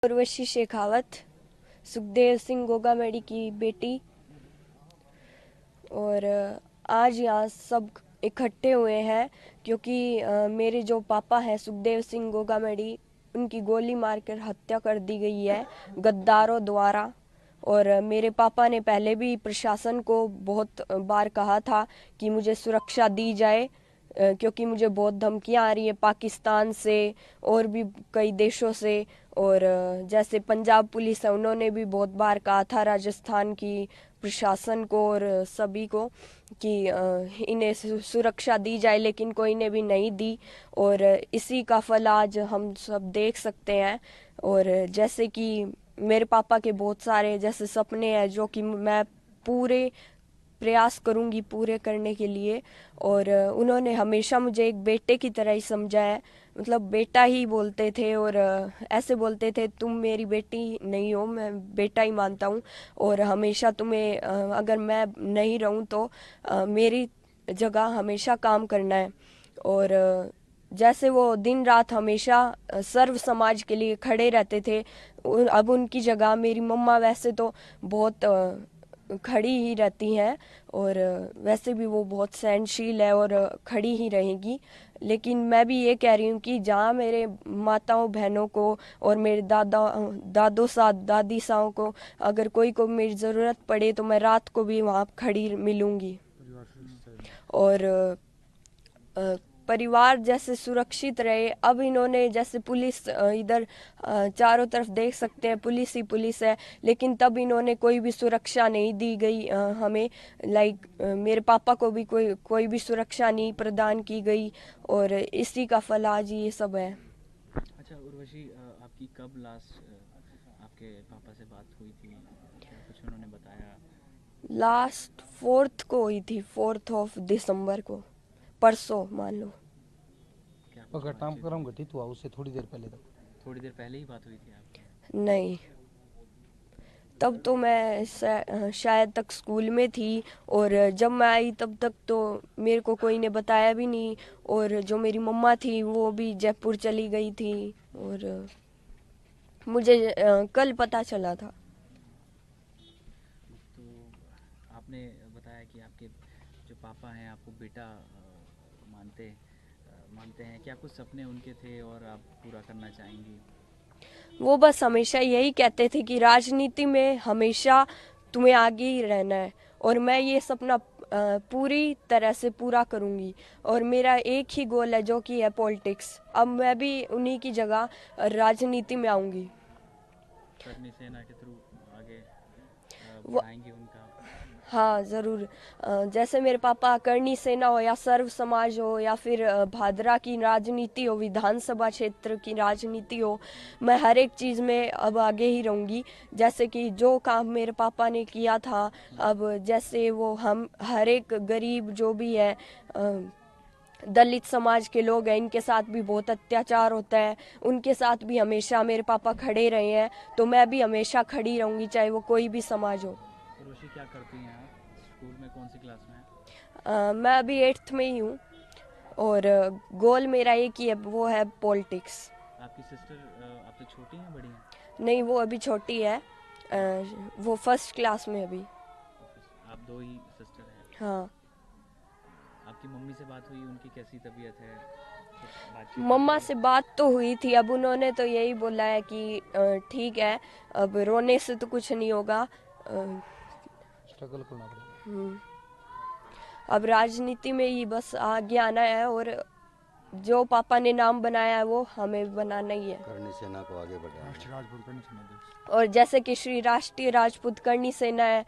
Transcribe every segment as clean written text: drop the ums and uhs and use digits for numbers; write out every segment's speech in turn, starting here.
उर्वशी शेखावत, सुखदेव सिंह गोगामेडी की बेटी। और आज यहाँ सब इकट्ठे हुए हैं क्योंकि मेरे जो पापा हैं सुखदेव सिंह गोगामेडी, उनकी गोली मारकर हत्या कर दी गई है गद्दारों द्वारा। और मेरे पापा ने पहले भी प्रशासन को बहुत बार कहा था कि मुझे सुरक्षा दी जाए, क्योंकि मुझे बहुत धमकियां आ रही है पाकिस्तान से और भी कई देशों से। और जैसे पंजाब पुलिस है, उन्होंने भी बहुत बार कहा था राजस्थान की प्रशासन को और सभी को कि इन्हें सुरक्षा दी जाए, लेकिन कोई ने भी नहीं दी। और इसी का फल आज हम सब देख सकते हैं। और जैसे कि मेरे पापा के बहुत सारे जैसे सपने हैं जो कि मैं पूरे प्रयास करूंगी पूरे करने के लिए। और उन्होंने हमेशा मुझे एक बेटे की तरह ही समझा है, मतलब बेटा ही बोलते थे। और ऐसे बोलते थे तुम मेरी बेटी नहीं हो, मैं बेटा ही मानता हूँ। और हमेशा तुम्हें अगर मैं नहीं रहूँ तो मेरी जगह हमेशा काम करना है। और जैसे वो दिन रात हमेशा सर्व समाज के लिए खड़े रहते थे, अब उनकी जगह मेरी मम्मा वैसे तो बहुत खड़ी ही रहती हैं। और वैसे भी वो बहुत सहनशील है और खड़ी ही रहेगी। लेकिन मैं भी ये कह रही हूँ कि जहाँ मेरे माताओं बहनों को और मेरे दादों साथ दादी साओं को अगर कोई को मेरी ज़रूरत पड़े तो मैं रात को भी वहाँ खड़ी मिलूँगी। और परिवार जैसे सुरक्षित रहे। अब इन्होंने जैसे पुलिस इधर चारों तरफ देख सकते हैं पुलिस ही पुलिस है, लेकिन तब इन्होंने कोई भी सुरक्षा नहीं दी गई हमें। लाइक मेरे पापा को भी कोई भी सुरक्षा नहीं प्रदान की गई। और इसी का फल आज ये सब है। अच्छा उर्वशी, आपकी कब लास्ट आपके पापा से बात हुई थी? क्या कुछ उन्होंने बताया? लास्ट 4th को हुई थी, 4 दिसंबर को, परसों मान लो। क्या और घटनाक्रम घटित हुआ उससे थोड़ी देर पहले तक? थोड़ी देर पहले ही बात हुई थी आपकी? नहीं, तब तो मैं शायद तक स्कूल में थी। और जब मैं आई तब तक तो मेरे को कोई ने बताया भी नहीं। और जो मेरी मम्मा थी वो भी जयपुर चली गई थी। और मुझे कल पता चला था। तो आपने बताया कि आपके जो पापा हैं आपको बेटा मानते हैं। क्या कुछ सपने उनके थे और आप पूरा करना चाहेंगी? वो बस हमेशा यही कहते थे कि राजनीति में हमेशा तुम्हें आगे ही रहना है। और मैं ये सपना पूरी तरह से पूरा करूंगी। और मेरा एक ही गोल है जो कि है पॉलिटिक्स। अब मैं भी उन्हीं की जगह राजनीति में आऊंगी। करनी सेना के थ्रू आगे वो बढ़ाएंगे उनका? हाँ ज़रूर। जैसे मेरे पापा करनी सेना हो या सर्व समाज हो या फिर भादरा की राजनीति हो, विधानसभा क्षेत्र की राजनीति हो, मैं हर एक चीज़ में अब आगे ही रहूँगी। जैसे कि जो काम मेरे पापा ने किया था, अब जैसे वो हम हर एक गरीब जो भी है, दलित समाज के लोग हैं, इनके साथ भी बहुत अत्याचार होता है, उनके साथ भी हमेशा मेरे पापा खड़े रहे हैं। तो मैं भी हमेशा खड़ी रहूँगी चाहे वो कोई भी समाज हो। उर्वशी, क्या करती हैं आप? स्कूल में कौन सी क्लास में हैं? मैं अभी 8th में ही हूँ। और गोल मेरा एक ही है, वो है पॉलिटिक्स। आपकी सिस्टर आपसे छोटी हैं बड़ी हैं? नहीं, वो अभी छोटी है। वो 1st क्लास में अभी। आप दो ही सिस्टर हैं? हाँ। आपकी मम्मी से बात हुई? उनकी कैसी तबीयत है? कुछ बातचीत मम्मा हुई? से बात तो हुई थी। अब उन्होंने तो यही बोला है कि ठीक है, अब रोने से तो कुछ नहीं होगा। स्ट्रगल करना पड़ेगा। अब राजनीति में ही बस आगे आना है। और जो पापा ने नाम बनाया है वो हमें बनाना ही है। करनी सेना को आगे बढ़ाना। और जैसे कि श्री राष्ट्रीय राजपूत करनी सेना है,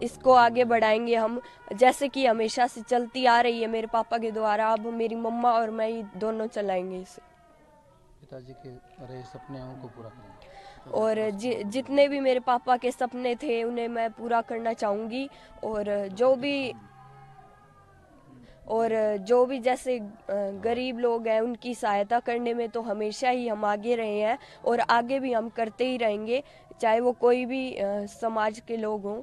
इसको आगे बढ़ाएंगे हम, जैसे कि हमेशा से चलती आ रही है मेरे पापा के द्वारा। अब मेरी मम्मा और मैं ही दोनों चलाएंगे इसे। पिताजी के रहे सपने हैं उनको पूरा करेंगे। और जितने भी मेरे पापा के सपने थे उन्हें मैं पूरा करना चाहूँगी। और जो भी जैसे गरीब लोग हैं उनकी सहायता करने में तो हमेशा ही हम आगे रहे हैं और आगे भी हम करते ही रहेंगे, चाहे वो कोई भी समाज के लोग हों।